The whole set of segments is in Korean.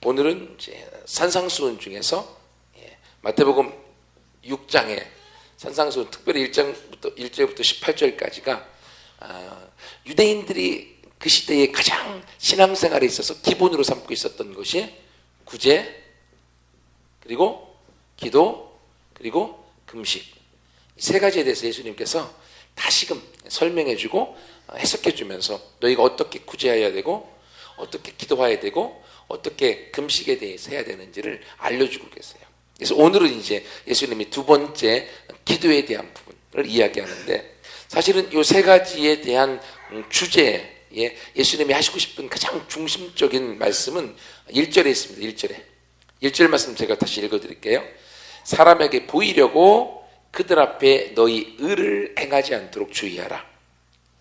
오늘은 이제 산상수훈 중에서 마태복음 6장에 산상수훈 특별히 1장부터 1절부터 18절까지가 유대인들이 그 시대에 가장 신앙생활에 있어서 기본으로 삼고 있었던 것이 구제, 그리고 기도, 그리고 금식, 이 세 가지에 대해서 예수님께서 다시금 설명해주고 해석해주면서 너희가 어떻게 구제해야 되고 어떻게 기도해야 되고 어떻게 금식에 대해서 해야 되는지를 알려주고 계세요. 그래서 오늘은 이제 예수님이 두 번째 기도에 대한 부분을 이야기하는데, 사실은 이 세 가지에 대한 주제에 예수님이 하시고 싶은 가장 중심적인 말씀은 1절에 있습니다. 1절 말씀 제가 다시 읽어드릴게요. 사람에게 보이려고 그들 앞에 너희 의를 행하지 않도록 주의하라.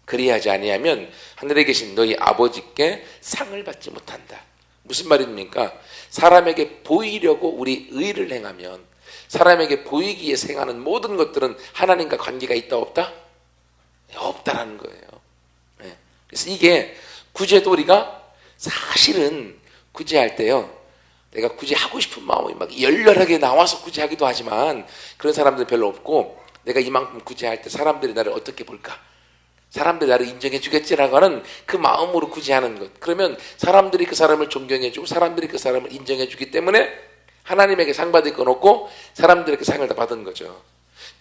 그리하지 아니하면 하늘에 계신 너희 아버지께 상을 받지 못한다. 무슨 말입니까? 사람에게 보이려고 우리 의를 행하면, 사람에게 보이기 위해서 행하는 모든 것들은 하나님과 관계가 있다 없다? 없다라는 거예요. 그래서 이게 구제도 우리가 사실은 구제할 때요, 내가 구제하고 싶은 마음이 막 열렬하게 나와서 구제하기도 하지만 그런 사람들은 별로 없고, 내가 이만큼 구제할 때 사람들이 나를 어떻게 볼까? 사람들이 나를 인정해 주겠지라고 하는 그 마음으로 구제하는 것. 그러면 사람들이 그 사람을 존경해 주고 사람들이 그 사람을 인정해 주기 때문에 하나님에게 상 받을 건 없고 사람들에게 상을 다 받은 거죠.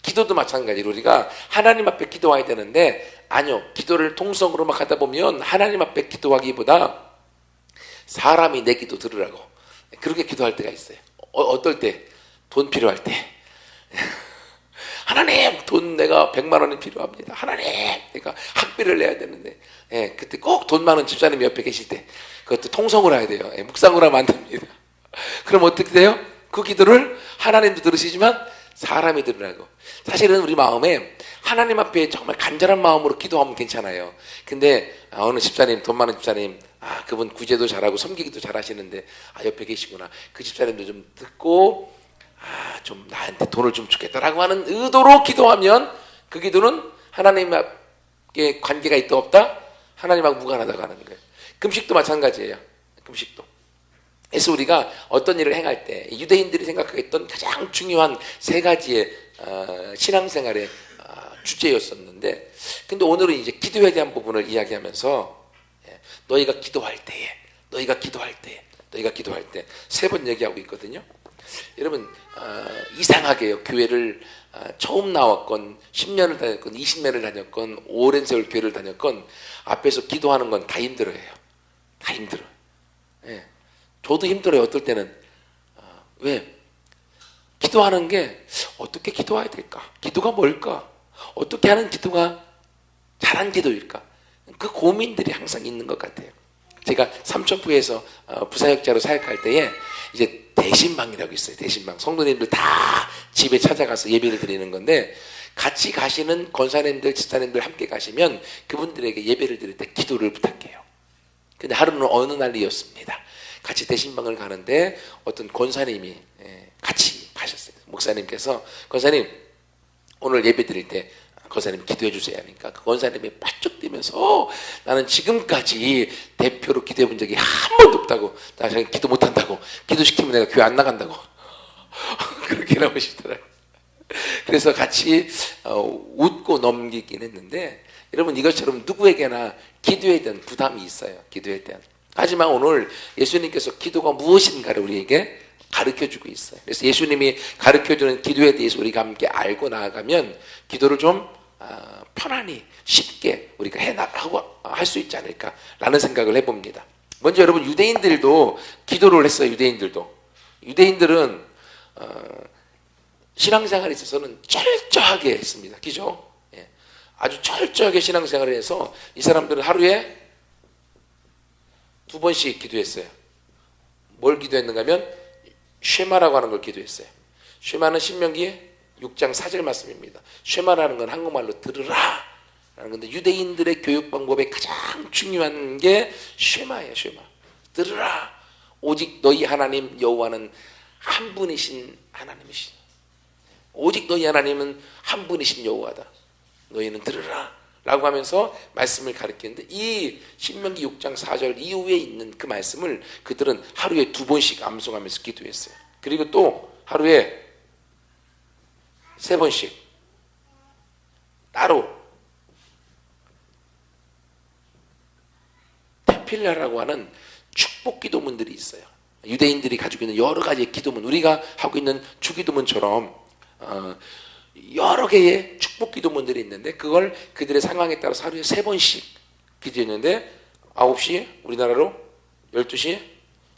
기도도 마찬가지로 우리가 하나님 앞에 기도해야 되는데, 아니요, 기도를 통성으로 막 하다 보면 하나님 앞에 기도하기보다 사람이 내 기도 들으라고 그렇게 기도할 때가 있어요. 어떨 때? 돈 필요할 때. 하나님, 돈 내가 100만 원이 필요합니다. 하나님, 내가 학비를 내야 되는데, 그때 꼭 돈 많은 집사님 옆에 계실 때 그것도 통성으로 해야 돼요. 묵상으로 하면 안 됩니다. 그럼 어떻게 돼요? 그 기도를 하나님도 들으시지만 사람이 들으라고. 사실은 우리 마음에 하나님 앞에 정말 간절한 마음으로 기도하면 괜찮아요. 근데 어느 집사님, 돈 많은 집사님, 그분 구제도 잘하고 섬기기도 잘하시는데 옆에 계시구나, 그 집사님도 좀 듣고 좀 나한테 돈을 좀 주겠다라고 하는 의도로 기도하면 그 기도는 하나님께 관계가 있다 없다? 하나님하고 무관하다고 하는 거예요. 금식도 마찬가지예요. 금식도. 그래서 우리가 어떤 일을 행할 때 유대인들이 생각했던 가장 중요한 세 가지의 신앙생활의 주제였었는데, 근데 오늘은 이제 기도에 대한 부분을 이야기하면서 너희가 기도할 때에 세 번 얘기하고 있거든요. 여러분, 이상하게요, 교회를 처음 나왔건 10년을 다녔건 20년을 다녔건 오랜 세월 교회를 다녔건 앞에서 기도하는 건 다 힘들어요. 다 힘들어요. 저도 힘들어요. 어떨 때는. 왜? 기도하는 게 어떻게 기도해야 될까? 기도가 뭘까? 어떻게 하는 기도가 잘한 기도일까? 그 고민들이 항상 있는 것 같아요. 제가 삼천포에서 부사역자로 사역할 때에 이제 대신방이라고 있어요. 대신방. 성도님들 다 집에 찾아가서 예배를 드리는 건데, 같이 가시는 권사님들, 집사님들 함께 가시면 그분들에게 예배를 드릴 때 기도를 부탁해요. 근데 하루는 어느 날이었습니다. 같이 대신방을 가는데 어떤 권사님이 같이 가셨어요. 목사님께서, 권사님 오늘 예배 드릴 때 권사님 기도해 주세요 하니까 그 권사님이 바짝 뛰면서 나는 지금까지 대표로 기도해 본 적이 한 번도 없다고, 나 자기 기도 못한다고, 기도시키면 내가 교회 안 나간다고 그렇게 나오시더라고요. 그래서 같이 웃고 넘기긴 했는데, 여러분, 이것처럼 누구에게나 기도에 대한 부담이 있어요. 기도에 대한. 하지만 오늘 예수님께서 기도가 무엇인가를 우리에게 가르쳐주고 있어요. 그래서 예수님이 가르쳐주는 기도에 대해서 우리가 함께 알고 나아가면 기도를 좀 편안히 쉽게 우리가 해나가고 할 수 있지 않을까라는 생각을 해봅니다. 먼저 여러분, 유대인들도 기도를 했어요. 유대인들은 신앙생활에 있어서는 철저하게 했습니다. 그죠? 아주 철저하게 신앙생활을 해서 이 사람들은 하루에 2번씩 기도했어요. 뭘 기도했는가 하면 쉐마라고 하는 걸 기도했어요. 쉐마는 신명기 6장 4절 말씀입니다. 쉐마라는 건 한국말로 들으라 라는 건데, 유대인들의 교육 방법에 가장 중요한 게 쉐마예요. 쉐마. 들으라. 오직 너희 하나님 여호와는 한 분이신 하나님이신. 오직 너희 하나님은 한 분이신 여호와다. 너희는 들으라 라고 하면서 말씀을 가르치는데, 이 신명기 6장 4절 이후에 있는 그 말씀을 그들은 하루에 2번씩 암송하면서 기도했어요. 그리고 또 하루에 3번씩 따로 테필라라고 하는 축복 기도문들이 있어요. 유대인들이 가지고 있는 여러 가지의 기도문, 우리가 하고 있는 주기도문처럼 여러 개의 축복 기도문들이 있는데, 그걸 그들의 상황에 따라서 하루에 3번씩 기도했는데, 9시 우리나라로 12시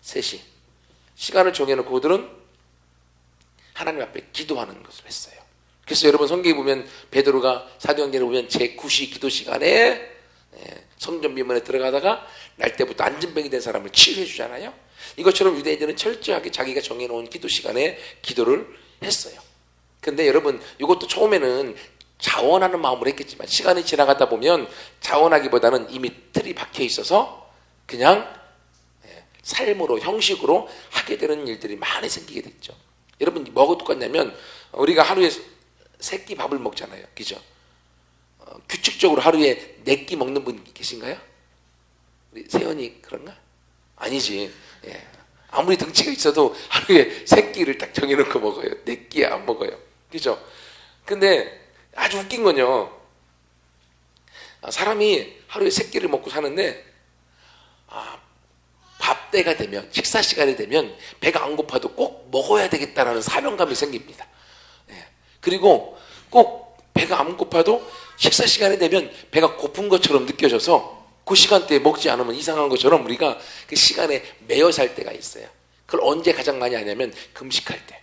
3시 시간을 정해놓고 그들은 하나님 앞에 기도하는 것을 했어요. 그래서 여러분 성경에 보면 베드로가 사도행전에 보면 제9시 기도 시간에 성전 비문에 들어가다가 날 때부터 안진병이 된 사람을 치유해 주잖아요. 이것처럼 유대인들은 철저하게 자기가 정해놓은 기도 시간에 기도를 했어요. 근데 여러분, 이것도 처음에는 자원하는 마음으로 했겠지만 시간이 지나가다 보면 자원하기보다는 이미 틀이 박혀 있어서 그냥 삶으로, 형식으로 하게 되는 일들이 많이 생기게 됐죠. 여러분, 뭐가 똑같냐면 우리가 하루에 3끼 밥을 먹잖아요. 그죠? 규칙적으로 하루에 4끼 먹는 분 계신가요? 우리 세연이 그런가? 아니지. 예. 아무리 덩치가 있어도 하루에 3끼를 딱 정해놓고 먹어요. 4끼 안 먹어요. 그죠? 근데 아주 웃긴 건요, 사람이 하루에 3끼를 먹고 사는데 밥 때가 되면, 식사 시간이 되면 배가 안 고파도 꼭 먹어야 되겠다라는 사명감이 생깁니다. 예. 그리고 꼭 배가 안 고파도 식사 시간이 되면 배가 고픈 것처럼 느껴져서 그 시간대에 먹지 않으면 이상한 것처럼 우리가 그 시간에 매여 살 때가 있어요. 그걸 언제 가장 많이 하냐면 금식할 때.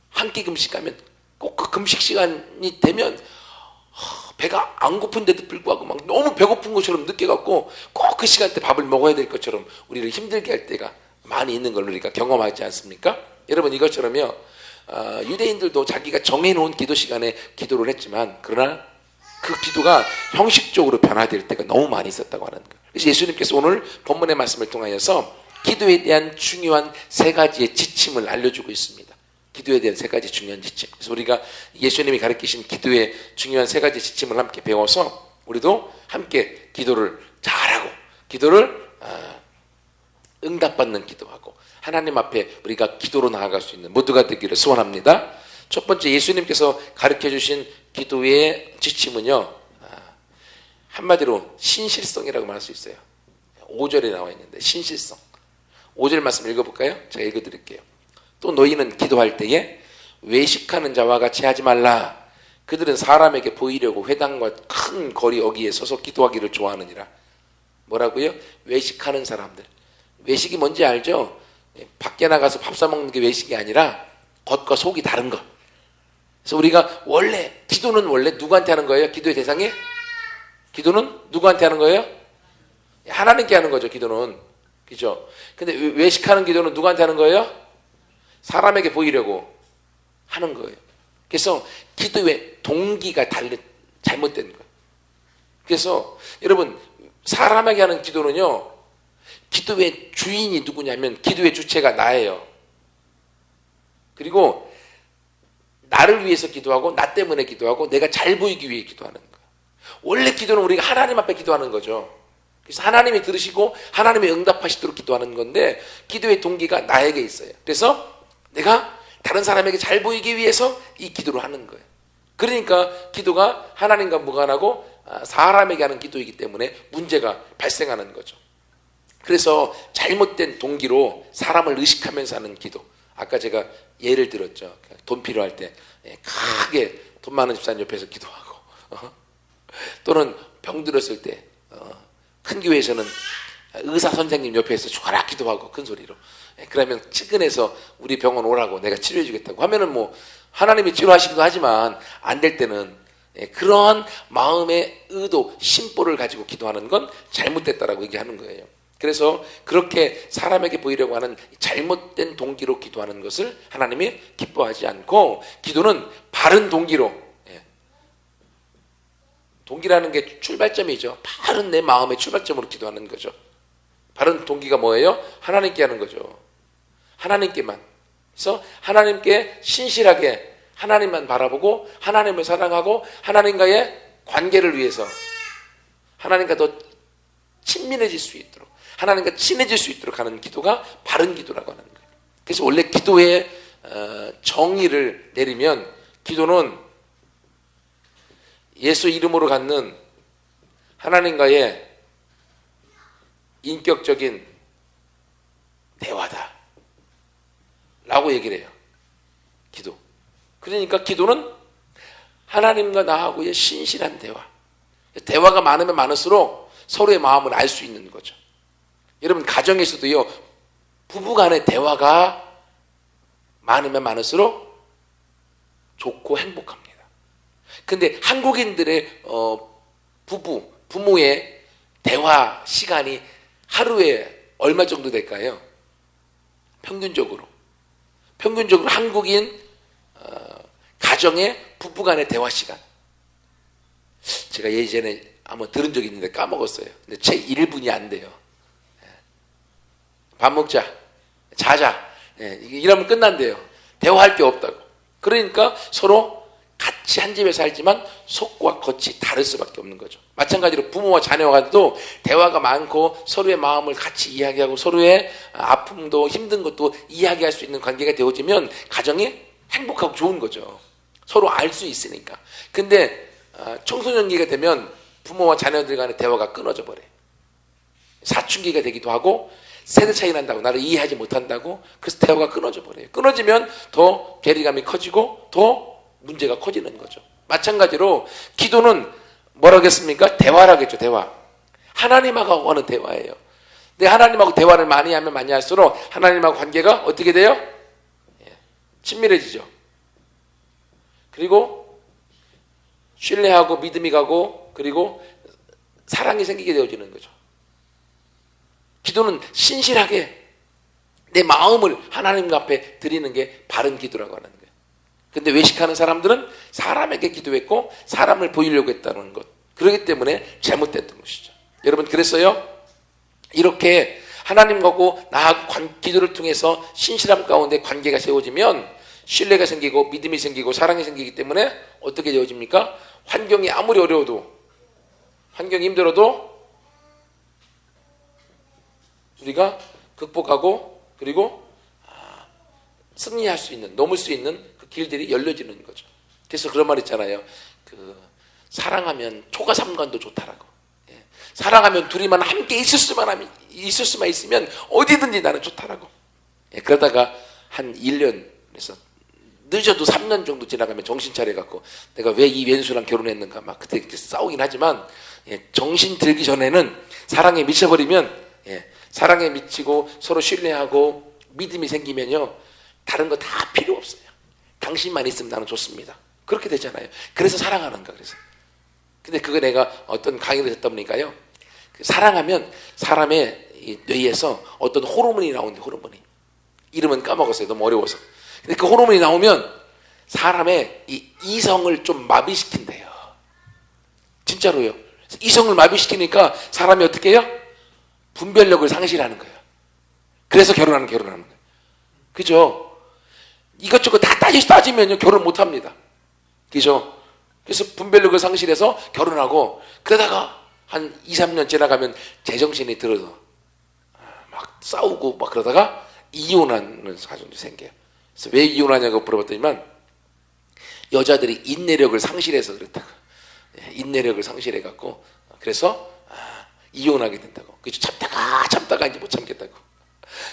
한 끼 금식하면 꼭 그 금식 시간이 되면 배가 안 고픈데도 불구하고 막 너무 배고픈 것처럼 느껴갖고 꼭 그 시간대 밥을 먹어야 될 것처럼 우리를 힘들게 할 때가 많이 있는 걸 우리가 경험하지 않습니까? 여러분, 이것처럼요, 유대인들도 자기가 정해놓은 기도 시간에 기도를 했지만, 그러나 그 기도가 형식적으로 변화될 때가 너무 많이 있었다고 하는 거예요. 그래서 예수님께서 오늘 본문의 말씀을 통하여서 기도에 대한 중요한 3가지의 지침을 알려주고 있습니다. 기도에 대한 3가지 중요한 지침. 그래서 우리가 예수님이 가르치신 기도의 중요한 3가지 지침을 함께 배워서 우리도 함께 기도를 잘하고, 기도를 응답받는 기도하고 하나님 앞에 우리가 기도로 나아갈 수 있는 모두가 되기를 소원합니다. 첫 번째, 예수님께서 가르쳐주신 기도의 지침은요, 한마디로 신실성이라고 말할 수 있어요. 5절에 나와 있는데, 신실성. 5절 말씀 읽어볼까요? 제가 읽어드릴게요. 또 너희는 기도할 때에 외식하는 자와 같이 하지 말라. 그들은 사람에게 보이려고 회당과 큰 거리 어귀에 서서 기도하기를 좋아하느니라. 뭐라고요? 외식하는 사람들. 외식이 뭔지 알죠? 밖에 나가서 밥 사 먹는 게 외식이 아니라 겉과 속이 다른 것. 그래서 우리가 원래, 기도는 원래 누구한테 하는 거예요? 기도의 대상이? 기도는 누구한테 하는 거예요? 하나님께 하는 거죠, 기도는. 그죠? 근데 외식하는 기도는 누구한테 하는 거예요? 사람에게 보이려고 하는 거예요. 그래서 기도의 동기가 잘못된 거예요. 그래서 여러분, 사람에게 하는 기도는요, 기도의 주인이 누구냐면 기도의 주체가 나예요. 그리고 나를 위해서 기도하고 나 때문에 기도하고 내가 잘 보이기 위해 기도하는 거예요. 원래 기도는 우리가 하나님 앞에 기도하는 거죠. 그래서 하나님이 들으시고 하나님이 응답하시도록 기도하는 건데, 기도의 동기가 나에게 있어요. 그래서 내가 다른 사람에게 잘 보이기 위해서 이 기도를 하는 거예요. 그러니까 기도가 하나님과 무관하고 사람에게 하는 기도이기 때문에 문제가 발생하는 거죠. 그래서 잘못된 동기로 사람을 의식하면서 하는 기도. 아까 제가 예를 들었죠. 돈 필요할 때 크게 돈 많은 집사님 옆에서 기도하고, 또는 병 들었을 때 큰 교회에서는 의사 선생님 옆에서 죽어라 기도하고 큰 소리로. 그러면 측근해서 우리 병원 오라고 내가 치료해 주겠다고 하면은 뭐 하나님이 치료하시기도 하지만 안 될 때는 그러한 마음의 의도, 심보를 가지고 기도하는 건 잘못됐다라고 얘기하는 거예요. 그래서 그렇게 사람에게 보이려고 하는 잘못된 동기로 기도하는 것을 하나님이 기뻐하지 않고, 기도는 바른 동기로, 동기라는 게 출발점이죠. 바른 내 마음의 출발점으로 기도하는 거죠. 바른 동기가 뭐예요? 하나님께 하는 거죠. 하나님께만. 그래서 하나님께 신실하게 하나님만 바라보고 하나님을 사랑하고 하나님과의 관계를 위해서 하나님과 더 친밀해질 수 있도록, 하나님과 친해질 수 있도록 하는 기도가 바른 기도라고 하는 거예요. 그래서 원래 기도의 정의를 내리면 기도는 예수 이름으로 갖는 하나님과의 인격적인 대화다 라고 얘기를 해요. 기도. 그러니까 기도는 하나님과 나하고의 신실한 대화. 대화가 많으면 많을수록 서로의 마음을 알 수 있는 거죠. 여러분 가정에서도요, 부부간의 대화가 많으면 많을수록 좋고 행복합니다. 근데 한국인들의 부모의 대화 시간이 하루에 얼마 정도 될까요? 평균적으로 한국인 가정의 부부간의 대화 시간, 제가 예전에 한번 들은 적이 있는데 까먹었어요. 근데 채 1분이 안 돼요. 밥 먹자, 자자, 이러면 끝난대요. 대화할 게 없다고. 그러니까 서로 같이 한 집에 살지만 속과 겉이 다를 수밖에 없는 거죠. 마찬가지로 부모와 자녀와도 대화가 많고 서로의 마음을 같이 이야기하고 서로의 아픔도 힘든 것도 이야기할 수 있는 관계가 되어지면 가정이 행복하고 좋은 거죠. 서로 알 수 있으니까. 근데 청소년기가 되면 부모와 자녀들 간의 대화가 끊어져 버려요. 사춘기가 되기도 하고 세대 차이 난다고 나를 이해하지 못한다고 그래서 대화가 끊어져 버려요. 끊어지면 더 괴리감이 커지고 더 문제가 커지는 거죠. 마찬가지로 기도는 뭐라고 했습니까? 대화라겠죠. 대화. 하나님하고 하는 대화예요. 근데 하나님하고 대화를 많이 하면 많이 할수록 하나님하고 관계가 어떻게 돼요? 친밀해지죠. 그리고 신뢰하고 믿음이 가고 그리고 사랑이 생기게 되어지는 거죠. 기도는 신실하게 내 마음을 하나님 앞에 드리는 게 바른 기도라고 하는 거예요. 근데 외식하는 사람들은 사람에게 기도했고 사람을 보이려고 했다는 것. 그렇기 때문에 잘못됐던 것이죠. 여러분 그랬어요? 이렇게 하나님하고 나하고 기도를 통해서 신실함 가운데 관계가 세워지면 신뢰가 생기고 믿음이 생기고 사랑이 생기기 때문에 어떻게 되어집니까? 환경이 아무리 어려워도, 환경이 힘들어도 우리가 극복하고 그리고 승리할 수 있는, 넘을 수 있는 그 길들이 열려지는 거죠. 그래서 그런 말 있잖아요. 사랑하면 초가 삼간도 좋다라고. 사랑하면 둘이만 함께 있을 수만 있으면 어디든지 나는 좋다라고. 그러다가 한 1년에서 늦어도 3년 정도 지나가면 정신 차려갖고 내가 왜 이 왼수랑 결혼했는가 막 그때 싸우긴 하지만 정신 들기 전에는 사랑에 미쳐버리면 사랑에 미치고 서로 신뢰하고 믿음이 생기면요 다른 거 다 필요 없어요. 당신만 있으면 나는 좋습니다. 그렇게 되잖아요. 그래서 사랑하는가 그래서. 근데 그거 내가 어떤 강의를 듣다 보니까요, 사랑하면 사람의 이 뇌에서 어떤 호르몬이 나오는데 호르몬이 이름은 까먹었어요. 너무 어려워서. 근데 그 호르몬이 나오면 사람의 이 이성을 좀 마비시킨대요. 진짜로요. 이성을 마비시키니까 사람이 어떻게 해요? 분별력을 상실하는 거예요. 그래서 결혼하는 거예요. 그죠? 이것저것 다 따지면요 결혼 못합니다. 그죠? 그래서 분별력을 상실해서 결혼하고 그러다가 한 2, 3년 지나가면 제정신이 들어서 막 싸우고 막 그러다가 이혼하는 가정도 생겨요. 그래서 왜 이혼하냐고 물어봤더니만 여자들이 인내력을 상실해서 그렇다고. 인내력을 상실해갖고 그래서 이혼하게 된다고. 그래서 참다가 이제 못 참겠다고.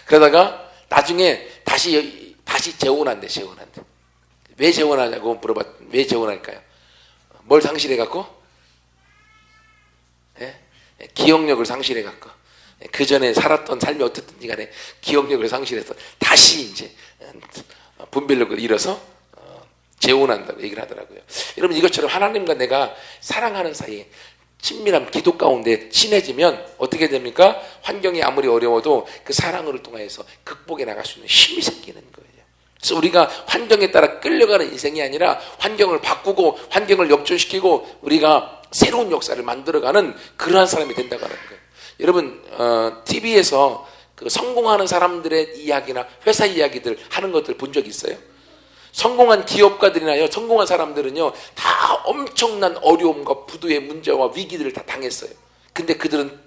그러다가 나중에 다시 재혼한대. 왜 재혼하냐고 왜 재혼할까요? 뭘 상실해갖고? 기억력을 상실해갖고. 그 전에 살았던 삶이 어떻든지 간에 기억력을 상실해서 다시 이제 분별력을 잃어서 재혼한다고 얘기를 하더라고요. 여러분 이것처럼 하나님과 내가 사랑하는 사이에 친밀한 기도 가운데 친해지면 어떻게 됩니까? 환경이 아무리 어려워도 그 사랑을 통해서 극복해 나갈 수 있는 힘이 생기는 거예요. 그래서 우리가 환경에 따라 끌려가는 인생이 아니라 환경을 바꾸고 환경을 역전시키고 우리가 새로운 역사를 만들어가는 그러한 사람이 된다고 하는 거예요. 여러분 TV에서 그 성공하는 사람들의 이야기나 회사 이야기들 하는 것들 본 적 있어요? 성공한 기업가들이나요, 성공한 사람들은요, 다 엄청난 어려움과 부도의 문제와 위기들을 다 당했어요. 근데 그들은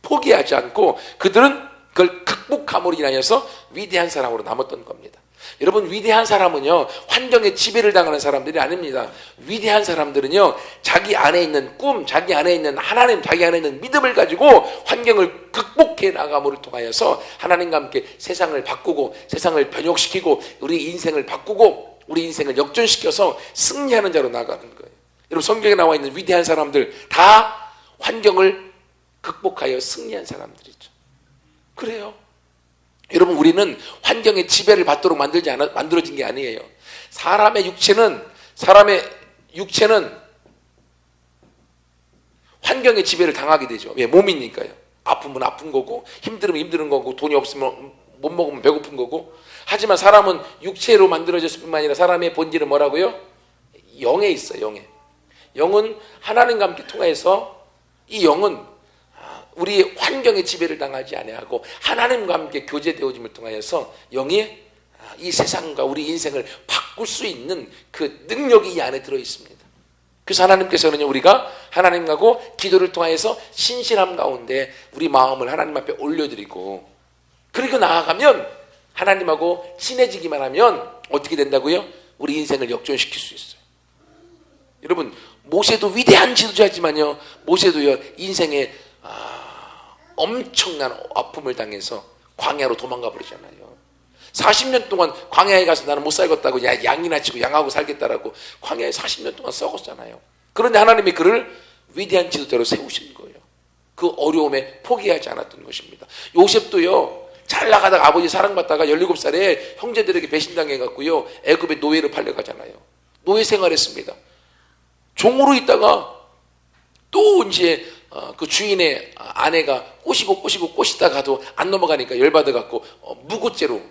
포기하지 않고 그들은 그걸 극복함으로 인하여서 위대한 사람으로 남았던 겁니다. 여러분, 위대한 사람은요, 환경에 지배를 당하는 사람들이 아닙니다. 위대한 사람들은요, 자기 안에 있는 꿈, 자기 안에 있는 하나님, 자기 안에 있는 믿음을 가지고 환경을 극복해 나감을 통하여서 하나님과 함께 세상을 바꾸고 세상을 변혁시키고 우리 인생을 바꾸고 우리 인생을 역전시켜서 승리하는 자로 나가는 거예요. 여러분, 성경에 나와 있는 위대한 사람들 다 환경을 극복하여 승리한 사람들이죠. 그래요. 여러분, 우리는 환경의 지배를 받도록 만들어진 게 아니에요. 사람의 육체는 환경의 지배를 당하게 되죠. 왜? 몸이니까요. 아프면 아픈 거고, 힘들면 힘든 거고, 돈이 없으면 못 먹으면 배고픈 거고. 하지만 사람은 육체로 만들어졌을 뿐만 아니라 사람의 본질은 뭐라고요? 영에 있어요. 영에. 영은 하나님과 함께 통해서 이 영은 우리의 환경의 지배를 당하지 아니하고 하나님과 함께 교제되어짐을 통하여서 영이 이 세상과 우리 인생을 바꿀 수 있는 그 능력이 이 안에 들어 있습니다. 그래서 하나님께서는요, 우리가 하나님하고 기도를 통하여서 신실함 가운데 우리 마음을 하나님 앞에 올려드리고, 그리고 나아가면 하나님하고 친해지기만 하면 어떻게 된다고요? 우리 인생을 역전시킬 수 있어요. 여러분, 모세도 위대한 지도자지만요, 모세도요, 인생에 엄청난 아픔을 당해서 광야로 도망가 버리잖아요. 40년 동안 광야에 가서 나는 못 살겠다고 양이나 치고 양하고 살겠다라고 광야에 40년 동안 썩었잖아요. 그런데 하나님이 그를 위대한 지도자로 세우신 거예요. 그 어려움에 포기하지 않았던 것입니다. 요셉도요, 잘 나가다가 아버지 사랑받다가 17살에 형제들에게 배신당해갖고요, 애굽의 노예로 팔려가잖아요. 노예 생활했습니다. 종으로 있다가 또 이제 그 주인의 아내가 꼬시다가도 안 넘어가니까 열받아갖고 무고죄로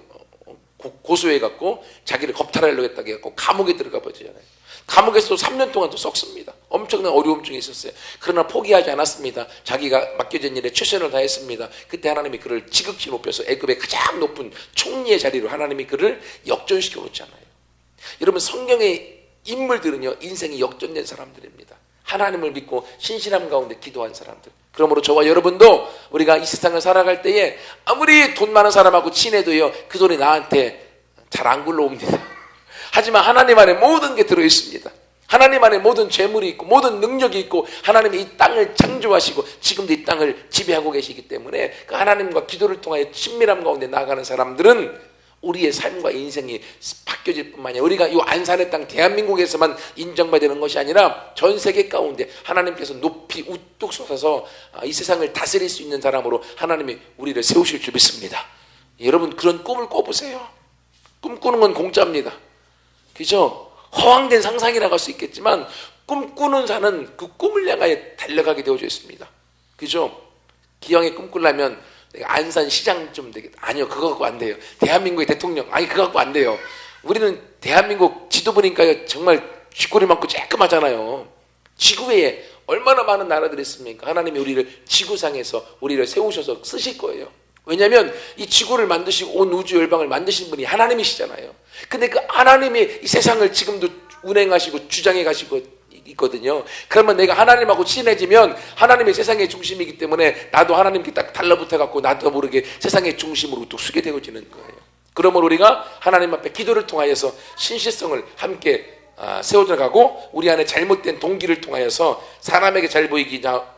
고소해갖고 자기를 겁탈하려고 했다고 해갖고 감옥에 들어가 버리잖아요. 감옥에서 또 3년 동안 또 썩습니다. 엄청난 어려움 중에 있었어요. 그러나 포기하지 않았습니다. 자기가 맡겨진 일에 최선을 다했습니다. 그때 하나님이 그를 지극히 높여서 애굽의 가장 높은 총리의 자리로 하나님이 그를 역전시켜 놓잖아요. 여러분, 성경의 인물들은요, 인생이 역전된 사람들입니다. 하나님을 믿고 신실함 가운데 기도한 사람들. 그러므로 저와 여러분도 우리가 이 세상을 살아갈 때에 아무리 돈 많은 사람하고 친해도요, 그 돈이 나한테 잘 안 굴러옵니다. 하지만 하나님 안에 모든 게 들어있습니다. 하나님 안에 모든 재물이 있고 모든 능력이 있고 하나님이 이 땅을 창조하시고 지금도 이 땅을 지배하고 계시기 때문에 그 하나님과 기도를 통하여 친밀함 가운데 나아가는 사람들은 우리의 삶과 인생이 바뀌어질 뿐만 아니라 우리가 이 안산의 땅 대한민국에서만 인정받는 것이 아니라 전 세계 가운데 하나님께서 높이 우뚝 솟아서 이 세상을 다스릴 수 있는 사람으로 하나님이 우리를 세우실 줄 믿습니다. 여러분, 그런 꿈을 꿔보세요. 꿈꾸는 건 공짜입니다. 그죠? 허황된 상상이라고 할 수 있겠지만 꿈꾸는 자는 그 꿈을 향하여 달려가게 되어져 있습니다. 그죠? 기왕에 꿈꾸려면 내가 안산 시장 좀 되겠다. 아니요, 그거 갖고 안 돼요. 대한민국의 대통령, 아니 그거 갖고 안 돼요. 우리는 대한민국 지도 보니까 정말 쥐꼬리 많고 쬐끔하잖아요. 지구에 얼마나 많은 나라들이 있습니까? 하나님이 우리를 지구상에서 우리를 세우셔서 쓰실 거예요. 왜냐하면 이 지구를 만드시고 온 우주 열방을 만드신 분이 하나님이시잖아요. 근데 그 하나님이 이 세상을 지금도 운행하시고 주장해 가시고 있거든요. 그러면 내가 하나님하고 친해지면 하나님이 세상의 중심이기 때문에 나도 하나님께 딱 달라붙어 갖고 나도 모르게 세상의 중심으로 또 쓰게 되어지는 거예요. 그러므로 우리가 하나님 앞에 기도를 통하여서 신실성을 함께 세워나가고 우리 안에 잘못된 동기를 통하여서 사람에게 잘 보이고자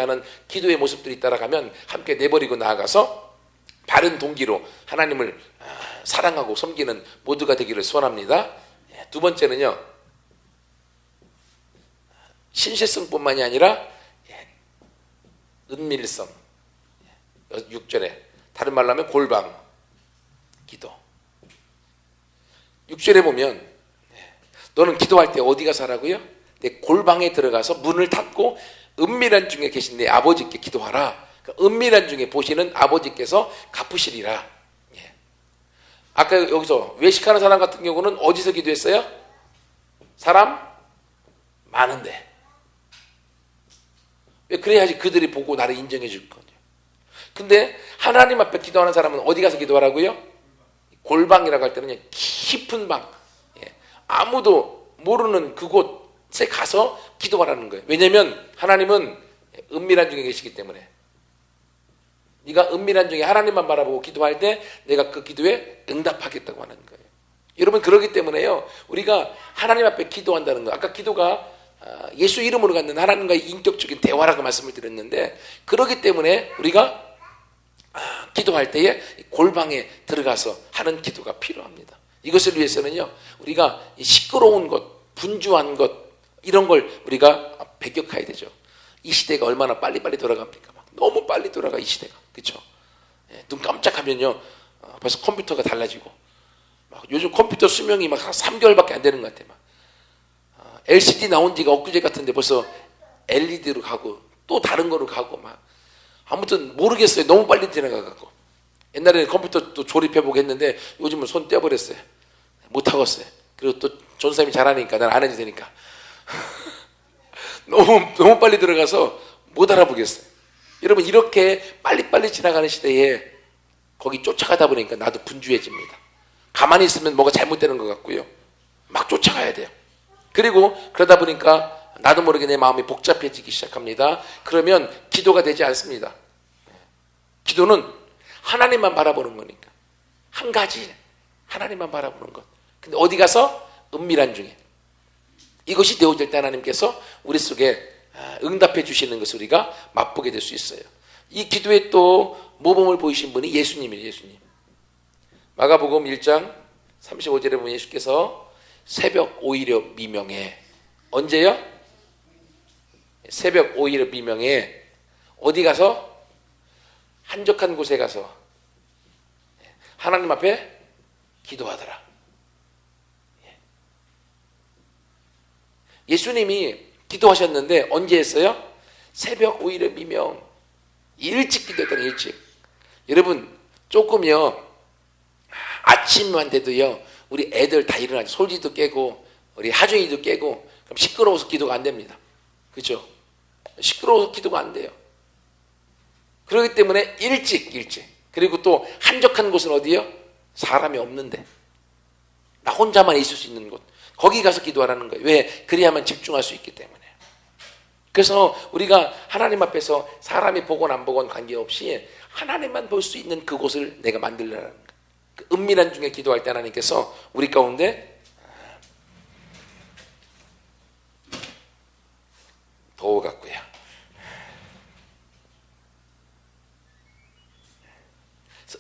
하는 기도의 모습들이 따라가면 함께 내버리고 나아가서 바른 동기로 하나님을 사랑하고 섬기는 모두가 되기를 소원합니다. 두 번째는요, 신실성뿐만이 아니라 은밀성. 6절에 다른 말로 하면 골방 기도. 6절에 보면 너는 기도할 때 어디 가서 하라고요? 내 골방에 들어가서 문을 닫고 은밀한 중에 계신 내 아버지께 기도하라. 그러니까 은밀한 중에 보시는 아버지께서 갚으시리라. 아까 여기서 외식하는 사람 같은 경우는 어디서 기도했어요? 사람 많은데. 그래야지 그들이 보고 나를 인정해 줄 거예요. 근데 하나님 앞에 기도하는 사람은 어디 가서 기도하라고요? 골방이라고 할 때는 그냥 깊은 방, 아무도 모르는 그곳에 가서 기도하라는 거예요. 왜냐하면 하나님은 은밀한 중에 계시기 때문에. 네가 은밀한 중에 하나님만 바라보고 기도할 때 내가 그 기도에 응답하겠다고 하는 거예요. 여러분, 그러기 때문에요, 우리가 하나님 앞에 기도한다는 거, 아까 기도가 예수 이름으로 갖는 하나님과의 인격적인 대화라고 말씀을 드렸는데, 그러기 때문에 우리가 기도할 때에 골방에 들어가서 하는 기도가 필요합니다. 이것을 위해서는요, 우리가 시끄러운 것, 분주한 것, 이런 걸 우리가 배격해야 되죠. 이 시대가 얼마나 빨리빨리 돌아갑니까? 막 너무 빨리 돌아가, 이 시대가. 그렇죠? 눈 깜짝하면요, 벌써 컴퓨터가 달라지고, 막 요즘 컴퓨터 수명이 막 3개월밖에 안 되는 것 같아. 막 LCD 나온 지가 엊그제 같은데 벌써 LED로 가고 또 다른 거로 가고, 막 아무튼 모르겠어요. 너무 빨리 지나가고. 옛날에는 컴퓨터 또 조립해보고 했는데 요즘은 손 떼어버렸어요. 못하겠어요. 그리고 또 전사님이 잘하니까 난 안 해도 되니까. 너무 빨리 들어가서 못 알아보겠어요. 여러분, 이렇게 빨리빨리 지나가는 시대에 거기 쫓아가다 보니까 나도 분주해집니다. 가만히 있으면 뭐가 잘못되는 것 같고요, 막 쫓아가야 돼요. 그리고 그러다 보니까 나도 모르게 내 마음이 복잡해지기 시작합니다. 그러면 기도가 되지 않습니다. 기도는 하나님만 바라보는 거니까. 한 가지, 하나님만 바라보는 것. 근데 어디 가서? 은밀한 중에. 이것이 되어질 때 하나님께서 우리 속에 응답해 주시는 것을 우리가 맛보게 될 수 있어요. 이 기도에 또 모범을 보이신 분이 예수님이에요. 예수님. 마가복음 1장 35절에 보면 예수께서 새벽 오히려 미명에, 언제요? 새벽 오히려 미명에 어디 가서? 한적한 곳에 가서 하나님 앞에 기도하더라. 예수님이 기도하셨는데 언제 했어요? 새벽 오히려 미명, 일찍 기도했다는, 일찍. 여러분, 조금요, 아침만 돼도요, 우리 애들 다 일어나죠. 솔지도 깨고 우리 하중이도 깨고, 그럼 시끄러워서 기도가 안 됩니다. 그렇죠? 시끄러워서 기도가 안 돼요. 그렇기 때문에 일찍. 그리고 또 한적한 곳은 어디요? 사람이 없는데, 나 혼자만 있을 수 있는 곳, 거기 가서 기도하라는 거예요. 왜? 그래야만 집중할 수 있기 때문에. 그래서 우리가 하나님 앞에서 사람이 보건 안 보건 관계없이 하나님만 볼 수 있는 그곳을 내가 만들려는 거예요. 그 은밀한 중에 기도할 때 하나님께서 우리 가운데 더워갖고요,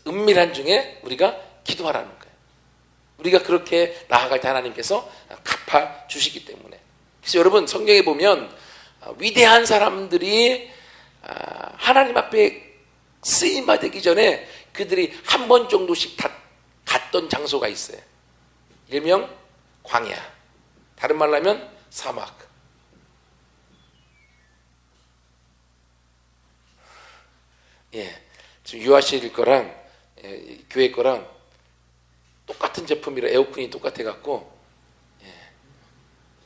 은밀한 중에 우리가 기도하라는 거예요. 우리가 그렇게 나아갈 때 하나님께서 갚아주시기 때문에. 그래서 여러분, 성경에 보면 위대한 사람들이 하나님 앞에 쓰임받기 전에 그들이 한 번 정도씩 다 갔던 장소가 있어요. 일명 광야, 다른 말로 하면 사막. 지금 유아실 거랑 교회 거랑 똑같은 제품이라 에어컨이 똑같아갖고,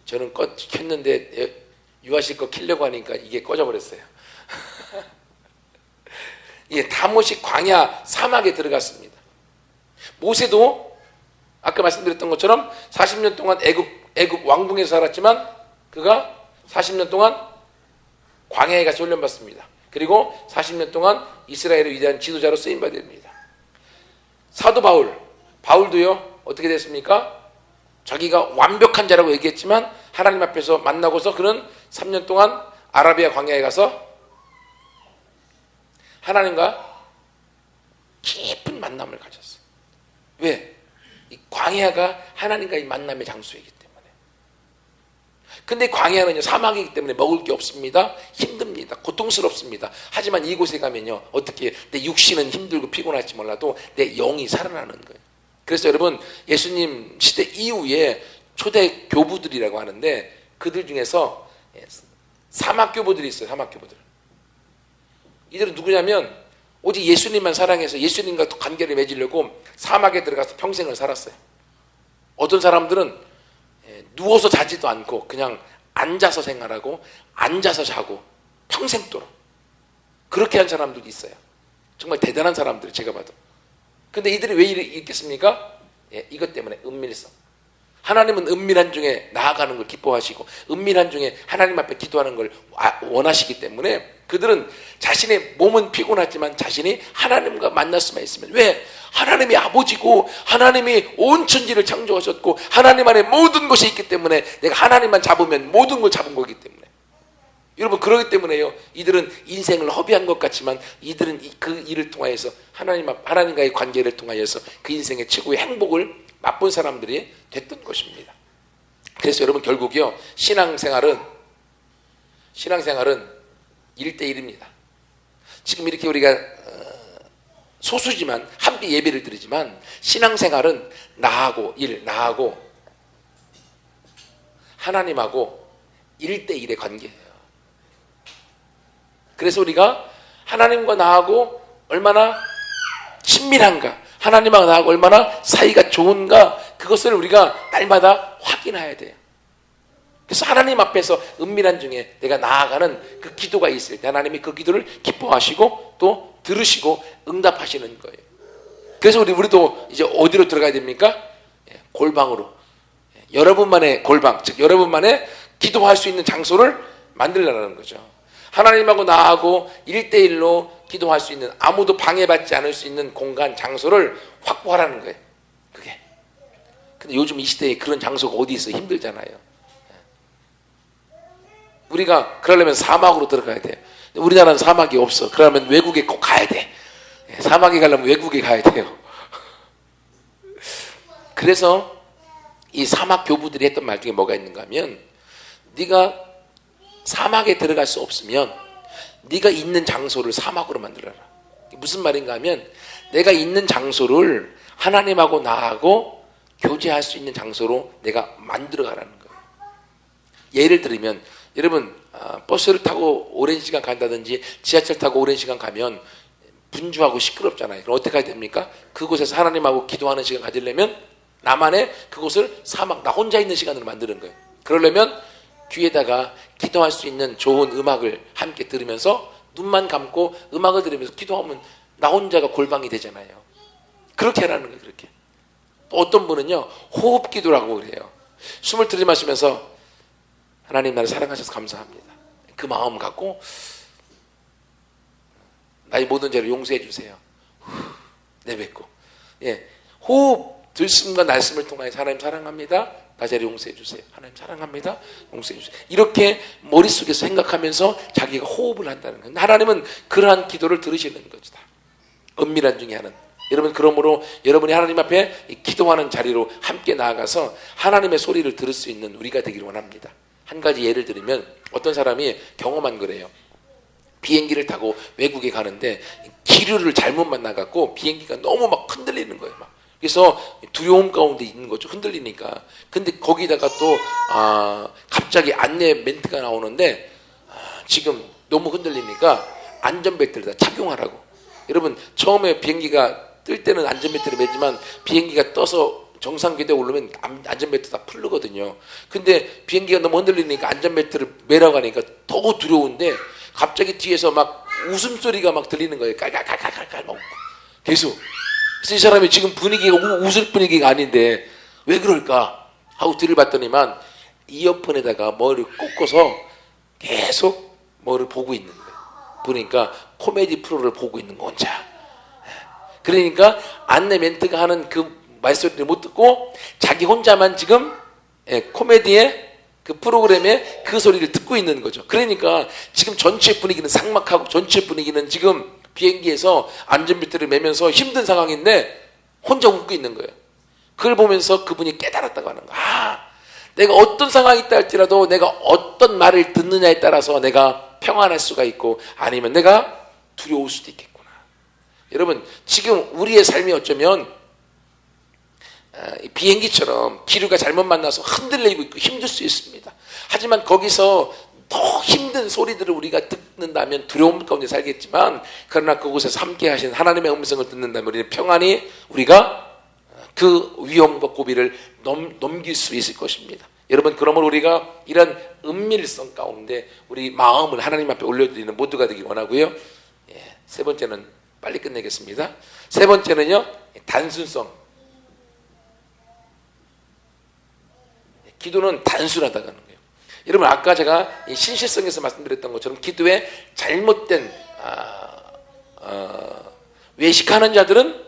저는 켰는데 유아실 거 켜려고 하니까 이게 꺼져버렸어요. 다못이 광야 사막에 들어갔습니다. 모세도 아까 말씀드렸던 것처럼 40년 동안 애굽 왕궁에서 살았지만 그가 40년 동안 광야에 가서 훈련받습니다. 그리고 40년 동안 이스라엘의 위대한 지도자로 쓰임받게 됩니다. 사도 바울도요, 어떻게 됐습니까? 자기가 완벽한 자라고 얘기했지만 하나님 앞에서 만나고서 그는 3년 동안 아라비아 광야에 가서 하나님과 깊은 만남을 가졌어요. 왜? 이 광야가 하나님과의 만남의 장소이기 때문에. 근데 광야는요, 사막이기 때문에 먹을 게 없습니다. 힘듭니다. 고통스럽습니다. 하지만 이곳에 가면요, 어떻게 내 육신은 힘들고 피곤할지 몰라도 내 영이 살아나는 거예요. 그래서 여러분, 예수님 시대 이후에 초대 교부들이라고 하는데 그들 중에서 사막 교부들이 있어요. 사막 교부들. 이들은 누구냐면 오직 예수님만 사랑해서 예수님과 관계를 맺으려고 사막에 들어가서 평생을 살았어요. 어떤 사람들은 누워서 자지도 않고 그냥 앉아서 생활하고 앉아서 자고 평생도록 그렇게 한 사람들이 있어요. 정말 대단한 사람들, 제가 봐도. 근데 이들이 왜 있겠습니까? 예, 이것 때문에 은밀성. 하나님은 은밀한 중에 나아가는 걸 기뻐하시고 은밀한 중에 하나님 앞에 기도하는 걸 원하시기 때문에 그들은 자신의 몸은 피곤하지만 자신이 하나님과 만날 수만 있으면, 왜? 하나님이 아버지고 하나님이 온 천지를 창조하셨고 하나님 안에 모든 것이 있기 때문에 내가 하나님만 잡으면 모든 걸 잡은 거기 때문에. 여러분, 그러기 때문에요, 이들은 인생을 허비한 것 같지만 이들은 그 일을 통하여서 하나님과의 관계를 통하여서 그 인생의 최고의 행복을 맛본 사람들이 됐던 것입니다. 그래서 여러분, 결국요, 신앙생활은 1대1입니다. 지금 이렇게 우리가 소수지만 함께 예배를 드리지만 신앙생활은 나하고 하나님하고 1대1의 관계예요. 그래서 우리가 하나님과 나하고 얼마나 친밀한가, 하나님과 나하고 얼마나 사이가 좋은가, 그것을 우리가 날마다 확인해야 돼요. 그래서 하나님 앞에서 은밀한 중에 내가 나아가는 그 기도가 있을 때 하나님이 그 기도를 기뻐하시고 또 들으시고 응답하시는 거예요. 그래서 우리도 이제 어디로 들어가야 됩니까? 골방으로. 여러분만의 골방, 즉 여러분만의 기도할 수 있는 장소를 만들라는 거죠. 하나님하고 나하고 1대1로 기도할 수 있는, 아무도 방해받지 않을 수 있는 공간, 장소를 확보하라는 거예요. 그게. 근데 요즘 이 시대에 그런 장소가 어디 있어? 힘들잖아요. 우리가 그러려면 사막으로 들어가야 돼요. 우리나라는 사막이 없어. 그러면 외국에 꼭 가야 돼. 사막에 가려면 외국에 가야 돼요. 그래서 이 사막 교부들이 했던 말 중에 뭐가 있는가 하면, 네가 사막에 들어갈 수 없으면 네가 있는 장소를 사막으로 만들어라. 무슨 말인가 하면, 내가 있는 장소를 하나님하고 나하고 교제할 수 있는 장소로 내가 만들어가라는 거예요. 예를 들면, 여러분, 버스를 타고 오랜 시간 간다든지 지하철 타고 오랜 시간 가면 분주하고 시끄럽잖아요. 그럼 어떻게 해야 됩니까? 그곳에서 하나님하고 기도하는 시간 가지려면 나만의 그곳을 사막, 나 혼자 있는 시간으로 만드는 거예요. 그러려면 귀에다가 기도할 수 있는 좋은 음악을 함께 들으면서 눈만 감고 음악을 들으면서 기도하면 나 혼자가 골방이 되잖아요. 그렇게 하라는 거예요. 그렇게. 또 어떤 분은요, 호흡 기도라고 그래요. 숨을 들이마시면서 하나님, 나를 사랑하셔서 감사합니다. 그 마음 갖고 나의 모든 죄를 용서해 주세요. 내뱉고. 예, 호흡 들숨과 날숨을 통하여 하나님 사랑합니다. 나 죄를 용서해 주세요. 하나님 사랑합니다. 용서해 주세요. 이렇게 머릿속에서 생각하면서 자기가 호흡을 한다는 거예요. 하나님은 그러한 기도를 들으시는 거죠. 은밀한 중에 하는. 여러분, 그러므로 여러분이 하나님 앞에 기도하는 자리로 함께 나아가서 하나님의 소리를 들을 수 있는 우리가 되기를 원합니다. 한 가지 예를 들면, 어떤 사람이 경험한 거래요. 비행기를 타고 외국에 가는데 기류를 잘못 만나갖고 비행기가 너무 막 흔들리는 거예요. 막. 그래서 두려움 가운데 있는 거죠. 흔들리니까. 근데 거기다가 또 갑자기 안내 멘트가 나오는데 지금 너무 흔들리니까 안전벨트를 다 착용하라고. 여러분, 처음에 비행기가 뜰 때는 안전벨트를 매지만 비행기가 떠서 정상 궤도에 오르면 안전벨트 다 풀르거든요. 근데 비행기가 너무 흔들리니까 안전벨트를 매라고 하니까 더 두려운데 갑자기 뒤에서 막 웃음소리가 막 들리는 거예요. 깔깔깔깔깔 막 계속. 그래서 이 사람이 지금 분위기가 웃을 분위기가 아닌데 왜 그럴까 하고 뒤를 봤더니만 이어폰에다가 머리를 꽂고서 계속 뭐를 보고 있는 거예요. 보니까 코미디 프로를 보고 있는 거 혼자. 그러니까 안내 멘트가 하는 그 말소리를 못 듣고 자기 혼자만 지금 코미디의 그 프로그램의 그 소리를 듣고 있는 거죠. 그러니까 지금 전체 분위기는 삭막하고 전체 분위기는 지금 비행기에서 안전벨트를 매면서 힘든 상황인데 혼자 웃고 있는 거예요. 그걸 보면서 그분이 깨달았다고 하는 거야. 내가 어떤 상황이 있다 할지라도 내가 어떤 말을 듣느냐에 따라서 내가 평안할 수가 있고 아니면 내가 두려울 수도 있겠구나. 여러분, 지금 우리의 삶이 어쩌면 비행기처럼 기류가 잘못 만나서 흔들리고 있고 힘들 수 있습니다. 하지만 거기서 더 힘든 소리들을 우리가 듣는다면 두려움 가운데 살겠지만, 그러나 그곳에서 함께 하신 하나님의 음성을 듣는다면 우리는 평안히 우리가 그 위험과 고비를 넘길 수 있을 것입니다. 여러분, 그러므로 우리가 이런 은밀성 가운데 우리 마음을 하나님 앞에 올려드리는 모두가 되길 원하고요. 세 번째는 빨리 끝내겠습니다. 세 번째는요, 단순성. 기도는 단순하다는 거예요. 여러분 아까 제가 신실성에서 말씀드렸던 것처럼 기도에 잘못된 외식하는 자들은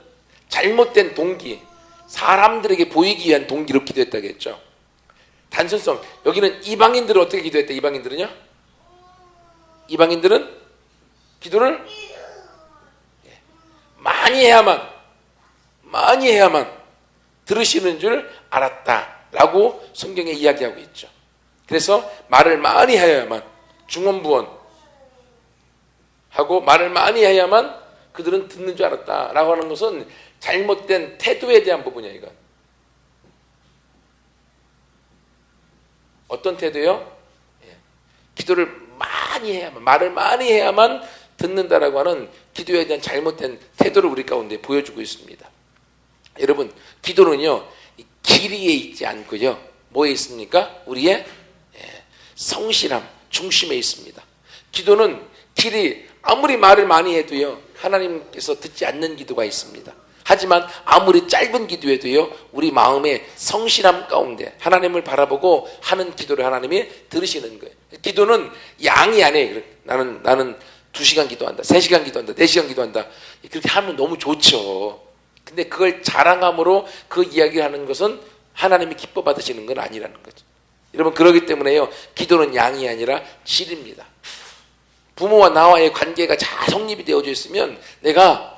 잘못된 동기, 사람들에게 보이기 위한 동기로 기도했다고 했죠. 단순성. 여기는 이방인들은 어떻게 기도했다? 이방인들은요? 이방인들은 기도를 많이 해야만 들으시는 줄 알았다라고 성경에 이야기하고 있죠. 그래서 말을 많이 해야만, 중언부언 하고 말을 많이 해야만 그들은 듣는 줄 알았다라고 하는 것은 잘못된 태도에 대한 부분이야. 이건 어떤 태도요? 기도를 많이 해야만, 말을 많이 해야만 듣는다라고 하는 기도에 대한 잘못된 태도를 우리 가운데 보여주고 있습니다. 여러분, 기도는요 길이에 있지 않고요 뭐에 있습니까? 우리의 성실함, 중심에 있습니다. 기도는 길이, 아무리 말을 많이 해도요 하나님께서 듣지 않는 기도가 있습니다. 하지만 아무리 짧은 기도에도요 우리 마음의 성실함 가운데 하나님을 바라보고 하는 기도를 하나님이 들으시는 거예요. 기도는 양이 아니에요. 나는 2시간 기도한다, 3시간 기도한다, 4시간 기도한다, 그렇게 하면 너무 좋죠. 근데 그걸 자랑함으로 그 이야기를 하는 것은 하나님이 기뻐 받으시는 건 아니라는 거죠. 여러분, 그렇기 때문에요 기도는 양이 아니라 질입니다. 부모와 나와의 관계가 잘 성립이 되어져 있으면 내가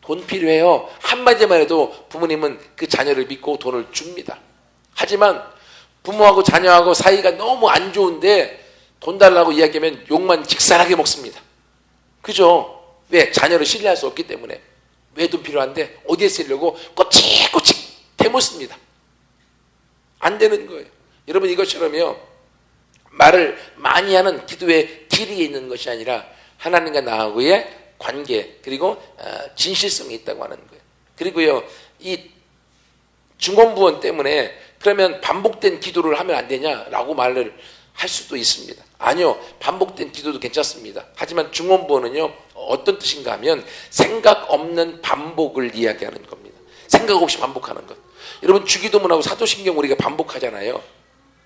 돈 필요해요 한마디만 해도 부모님은 그 자녀를 믿고 돈을 줍니다. 하지만 부모하고 자녀하고 사이가 너무 안 좋은데 돈 달라고 이야기하면 욕만 직살하게 먹습니다. 그죠? 왜? 자녀를 신뢰할 수 없기 때문에. 왜 돈 필요한데 어디에 쓰려고 꼬치꼬치 대묻습니다. 안 되는 거예요. 여러분, 이것처럼요 말을 많이 하는 기도의 길이에 있는 것이 아니라 하나님과 나하고의 관계, 그리고 진실성이 있다고 하는 거예요. 그리고요 이 중언부언 때문에 그러면 반복된 기도를 하면 안 되냐라고 말을 할 수도 있습니다. 아니요, 반복된 기도도 괜찮습니다. 하지만 중언부언은요 어떤 뜻인가 하면 생각 없는 반복을 이야기하는 겁니다. 생각 없이 반복하는 것. 여러분, 주기도문하고 사도신경 우리가 반복하잖아요.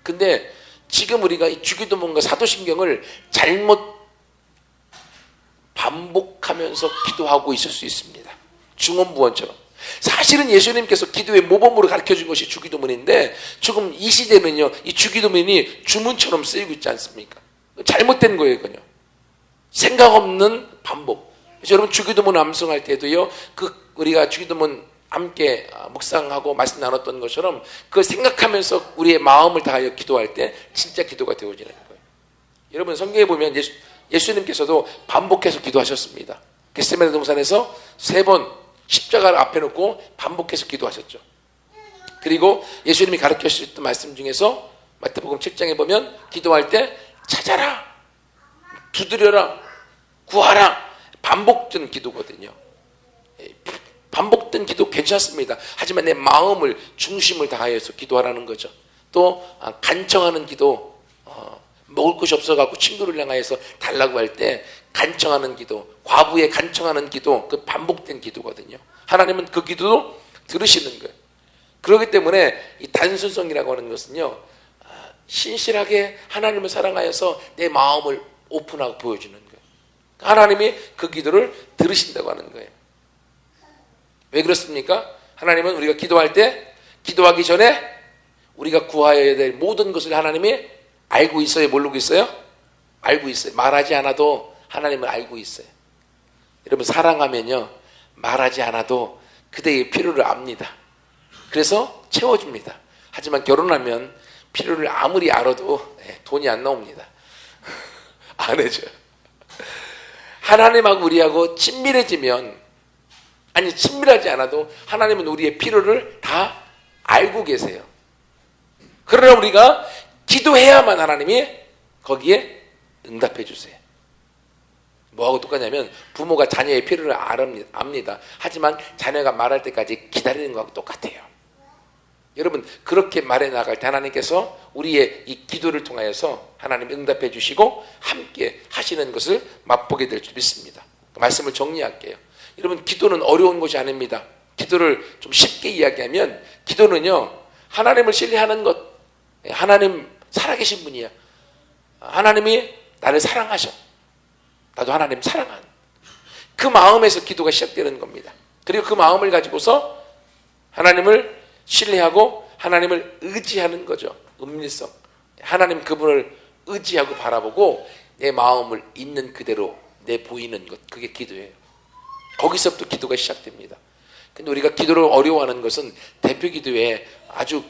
근데 지금 우리가 이 주기도문과 사도신경을 잘못 반복하면서 기도하고 있을 수 있습니다. 중언부언처럼. 사실은 예수님께서 기도의 모범으로 가르쳐준 것이 주기도문인데 지금 이 시대는요 이 주기도문이 주문처럼 쓰이고 있지 않습니까? 잘못된 거예요. 이건요 생각 없는 반복. 그래서 여러분, 주기도문 암송할 때도요 우리가 주기도문 함께 묵상하고 말씀 나눴던 것처럼 그 생각하면서 우리의 마음을 다하여 기도할 때 진짜 기도가 되어지는 거예요. 여러분, 성경에 보면 예수님께서도 반복해서 기도하셨습니다. 겟세마네 동산에서 3번 십자가를 앞에 놓고 반복해서 기도하셨죠. 그리고 예수님이 가르쳐 주셨던 말씀 중에서 마태복음 7장에 보면 기도할 때 찾아라, 두드려라, 구하라, 반복된 기도거든요. 반복된 기도 괜찮습니다. 하지만 내 마음을, 중심을 다해서 기도하라는 거죠. 또 간청하는 기도, 먹을 것이 없어갖고 친구를 향하여서 달라고 할 때 간청하는 기도, 과부에 간청하는 기도, 그 반복된 기도거든요. 하나님은 그 기도도 들으시는 거예요. 그렇기 때문에 이 단순성이라고 하는 것은요 신실하게 하나님을 사랑하여서 내 마음을 오픈하고 보여주는 거예요. 하나님이 그 기도를 들으신다고 하는 거예요. 왜 그렇습니까? 하나님은 우리가 기도할 때, 기도하기 전에 우리가 구하여야 될 모든 것을 하나님이 알고 있어요? 모르고 있어요? 알고 있어요. 말하지 않아도 하나님은 알고 있어요. 여러분, 사랑하면요 말하지 않아도 그대의 필요를 압니다. 그래서 채워줍니다. 하지만 결혼하면 필요를 아무리 알아도 돈이 안 나옵니다. 안 해줘요. 하나님하고 우리하고 친밀해지면, 아니 친밀하지 않아도 하나님은 우리의 필요를 다 알고 계세요. 그러나 우리가 기도해야만 하나님이 거기에 응답해 주세요. 뭐하고 똑같냐면 부모가 자녀의 필요를 압니다. 하지만 자녀가 말할 때까지 기다리는 거하고 똑같아요. 여러분, 그렇게 말해 나갈 때 하나님께서 우리의 이 기도를 통하여서 하나님 응답해 주시고 함께 하시는 것을 맛보게 될 줄 믿습니다. 말씀을 정리할게요. 여러분, 기도는 어려운 것이 아닙니다. 기도를 좀 쉽게 이야기하면 기도는요, 하나님을 신뢰하는 것. 하나님 살아계신 분이야. 하나님이 나를 사랑하셔. 나도 하나님 사랑하는. 그 마음에서 기도가 시작되는 겁니다. 그리고 그 마음을 가지고서 하나님을 신뢰하고 하나님을 의지하는 거죠. 은밀성. 하나님 그분을 의지하고 바라보고 내 마음을 있는 그대로 내 보이는 것. 그게 기도예요. 거기서부터 기도가 시작됩니다. 근데 우리가 기도를 어려워하는 것은 대표 기도에 아주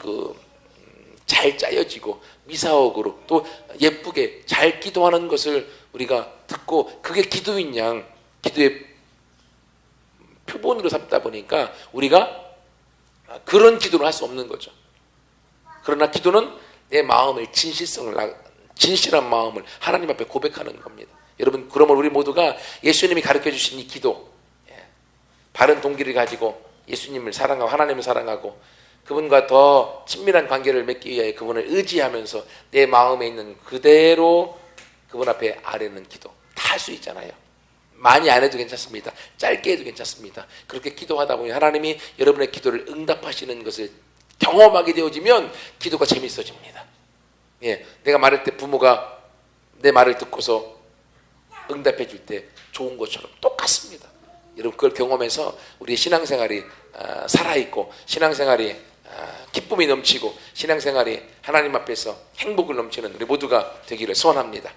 잘 짜여지고 미사옥으로 또 예쁘게 잘 기도하는 것을 우리가 듣고 그게 기도인 양 기도의 표본으로 삼다 보니까 우리가 그런 기도를 할 수 없는 거죠. 그러나 기도는 내 마음을 진실한 마음을 하나님 앞에 고백하는 겁니다. 여러분, 그러면 우리 모두가 예수님이 가르쳐 주신 이 기도, 바른 동기를 가지고 예수님을 사랑하고 하나님을 사랑하고 그분과 더 친밀한 관계를 맺기 위해 그분을 의지하면서 내 마음에 있는 그대로 그분 앞에 아뢰는 기도 다 할 수 있잖아요. 많이 안 해도 괜찮습니다. 짧게 해도 괜찮습니다. 그렇게 기도하다 보니 하나님이 여러분의 기도를 응답하시는 것을 경험하게 되어지면 기도가 재밌어집니다. 내가 말할 때 부모가 내 말을 듣고서 응답해 줄 때 좋은 것처럼 똑같습니다. 여러분, 그걸 경험해서 우리의 신앙생활이 살아있고 신앙생활이 기쁨이 넘치고 신앙생활이 하나님 앞에서 행복을 넘치는 우리 모두가 되기를 소원합니다.